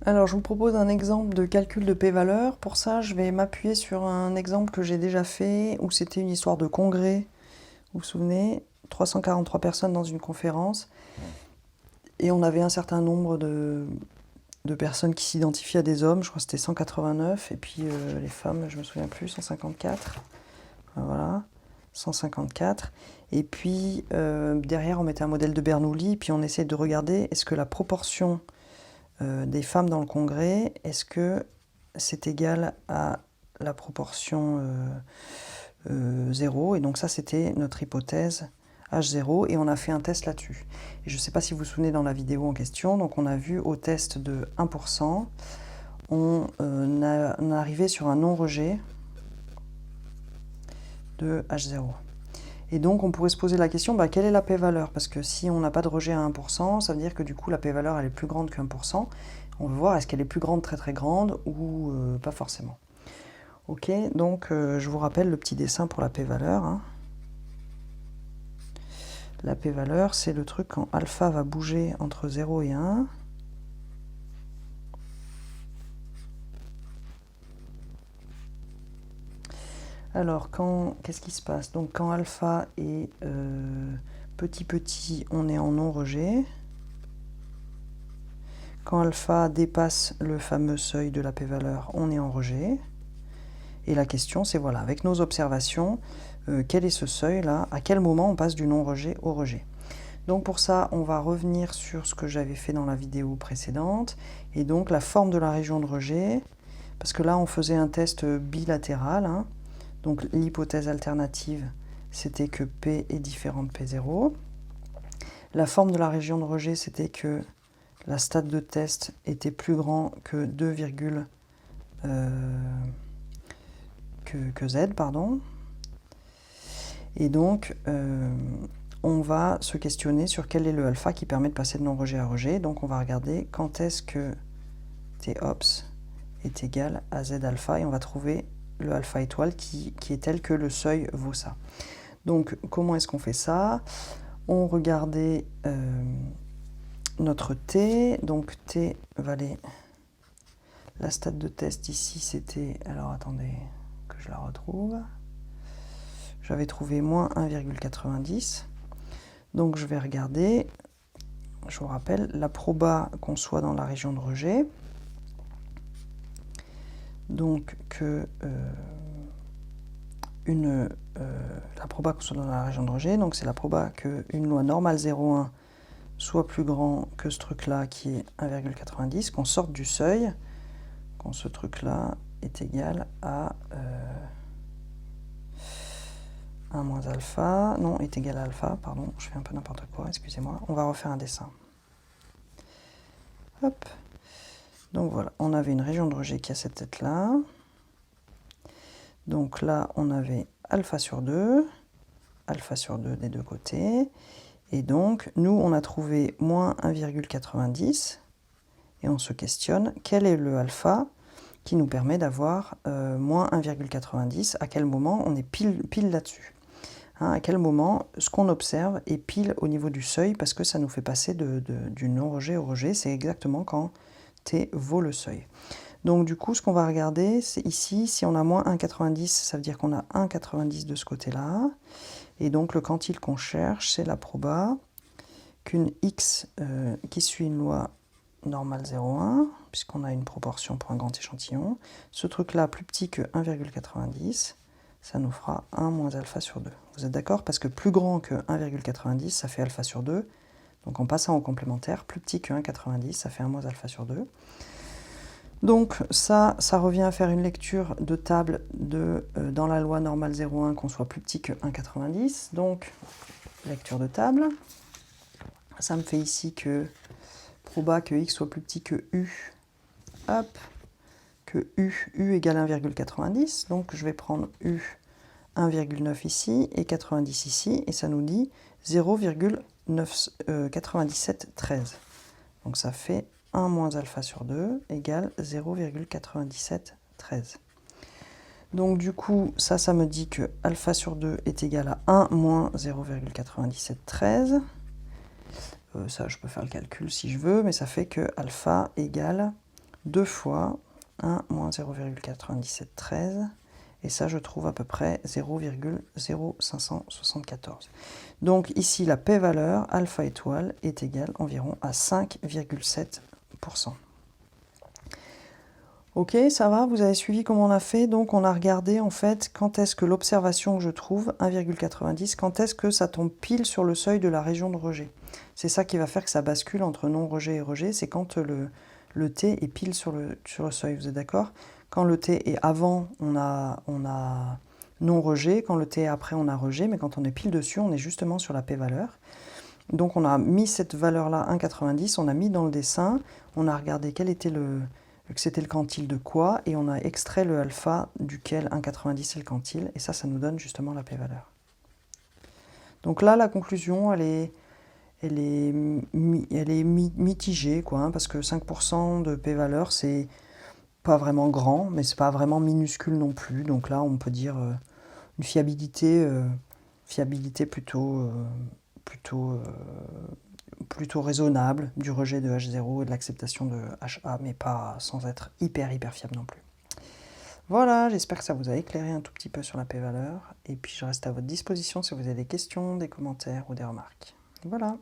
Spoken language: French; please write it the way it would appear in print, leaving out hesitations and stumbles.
Alors, je vous propose un exemple de calcul de p-valeur. Pour ça, je vais m'appuyer sur un exemple que j'ai déjà fait, où c'était une histoire de congrès. Vous vous souvenez, 343 personnes dans une conférence, et on avait un certain nombre de personnes qui s'identifiaient à des hommes, je crois que c'était 189, et puis les femmes, je me souviens plus, 154. Voilà, 154. Et puis derrière, on mettait un modèle de Bernoulli, puis on essayait de regarder est-ce que la proportion des femmes dans le congrès, est-ce que c'est égal à la proportion 0, et donc ça c'était notre hypothèse H0, et on a fait un test là-dessus. Et je ne sais pas si vous vous souvenez dans la vidéo en question, donc on a vu au test de 1%, on est arrivé sur un non-rejet de H0. Et donc on pourrait se poser la question, quelle est la p-valeur? Parce que si on n'a pas de rejet à 1%, ça veut dire que du coup la p-valeur elle est plus grande que 1%. On veut voir est-ce qu'elle est plus grande, très très grande, ou pas forcément. Ok, donc je vous rappelle le petit dessin pour la p-valeur. Hein. La p-valeur, c'est le truc quand alpha va bouger entre 0 et 1. Alors, qu'est-ce qui se passe? Donc, quand alpha est petit, on est en non-rejet. Quand alpha dépasse le fameux seuil de la p-valeur, on est en rejet. Et la question, c'est voilà, avec nos observations, quel est ce seuil-là? À quel moment on passe du non-rejet au rejet? Donc pour ça, on va revenir sur ce que j'avais fait dans la vidéo précédente. Et donc la forme de la région de rejet, parce que là, on faisait un test bilatéral. Hein. Donc l'hypothèse alternative, c'était que P est différent de P0. La forme de la région de rejet, c'était que la stade de test était plus grand que 2, que Z, pardon. Et donc, on va se questionner sur quel est le alpha qui permet de passer de non-rejet à rejet. Donc, on va regarder quand est-ce que Tops est égal à Z alpha, et on va trouver le alpha étoile qui est tel que le seuil vaut ça. Donc, comment est-ce qu'on fait ça? On regardait notre T. Donc, T valait... La stade de test ici, c'était... Alors, attendez que je la retrouve. J'avais trouvé moins 1,90. Donc, je vais regarder. Je vous rappelle, la proba qu'on soit dans la région de rejet. Donc, que... la proba qu'on soit dans la région de rejet, donc c'est la proba qu'une loi normale 0,1 soit plus grand que ce truc-là qui est 1,90, qu'on sorte du seuil, quand ce truc-là est égal à 1 moins alpha, non, est égal à alpha, pardon, je fais un peu n'importe quoi, excusez-moi, on va refaire un dessin. Hop. Donc voilà, on avait une région de rejet qui a cette tête-là. Donc là, on avait alpha sur 2 des deux côtés. Et donc, nous, on a trouvé moins 1,90. Et on se questionne, quel est le alpha qui nous permet d'avoir moins 1,90? À quel moment on est pile là-dessus? Hein, à quel moment ce qu'on observe est pile au niveau du seuil, parce que ça nous fait passer du non-rejet au rejet. C'est exactement quand T vaut le seuil. Donc du coup, ce qu'on va regarder, c'est ici, si on a moins 1,90, ça veut dire qu'on a 1,90 de ce côté-là. Et donc le quantile qu'on cherche, c'est la proba qu'une x qui suit une loi normale 0,1, puisqu'on a une proportion pour un grand échantillon, ce truc-là plus petit que 1,90, ça nous fera 1 moins alpha sur 2. Vous êtes d'accord? Parce que plus grand que 1,90, ça fait alpha sur 2. Donc en passant au complémentaire, plus petit que 1,90, ça fait 1 moins alpha sur 2. Donc ça revient à faire une lecture de table dans la loi normale 0,1 qu'on soit plus petit que 1,90. Donc, lecture de table. Ça me fait ici que proba que x soit plus petit que u. Hop, que u égale 1,90. Donc je vais prendre u 1,9 ici et 90 ici. Et ça nous dit 0,9713. Donc ça fait 1 moins alpha sur 2 égale 0,9713. Donc du coup, ça me dit que alpha sur 2 est égal à 1 moins 0,9713. Ça, je peux faire le calcul si je veux, mais ça fait que alpha égale 2 fois 1 moins 0,9713. Et ça, je trouve à peu près 0,0574. Donc ici, la p-valeur alpha étoile est égale environ à 5,7%. Ok, ça va, vous avez suivi comment on a fait. Donc on a regardé en fait quand est-ce que l'observation que je trouve, 1,90, quand est-ce que ça tombe pile sur le seuil de la région de rejet. C'est ça qui va faire que ça bascule entre non-rejet et rejet, c'est quand le t est pile sur le seuil, vous êtes d'accord? Quand le t est avant, on a non-rejet, quand le t est après, on a rejet, mais quand on est pile dessus, on est justement sur la p-valeur. Donc on a mis cette valeur-là, 1,90, on a mis dans le dessin, on a regardé quel était que c'était le quantile de quoi, et on a extrait le alpha duquel 1,90 est le quantile, et ça nous donne justement la p-valeur. Donc là, la conclusion, elle est mitigée, quoi, hein, parce que 5% de p-valeur, c'est pas vraiment grand, mais c'est pas vraiment minuscule non plus. Donc là, on peut dire une fiabilité plutôt raisonnable du rejet de H0 et de l'acceptation de HA, mais pas sans être hyper fiable non plus. Voilà, j'espère que ça vous a éclairé un tout petit peu sur la p-valeur, et puis je reste à votre disposition si vous avez des questions, des commentaires ou des remarques. Voilà.